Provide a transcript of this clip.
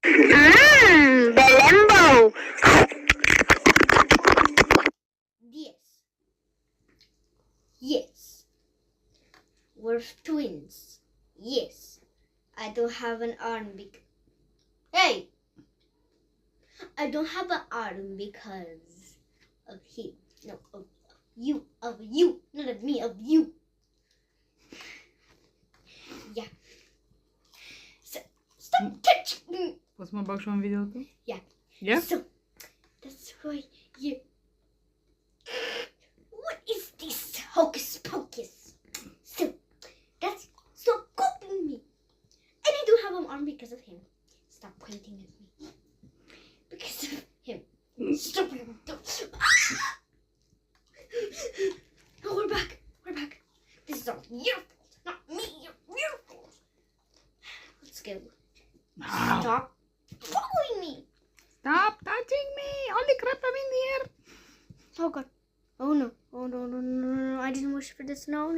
Belembo. Yes. Yes. We're twins. Yes. I don't have an arm Hey! I don't have an arm because of him. No, of you. Of you. Not of me, of you. Yeah. So, stop touching me. Poți să mă bag și eu în video tău? Yeah. Yeah? So, that's why you... What is this hocus pocus? So, that's... Stop copying me. And I don't have an arm because of him. Stop pointing at me. Because of him. Stop. Oh, we're back. We're back. This is all your fault, not me. Your fault. Let's go. Stop following me. Stop touching me! Holy crap, I'm in the air! Oh, God. Oh, no. Oh, no. I didn't wish for this. No.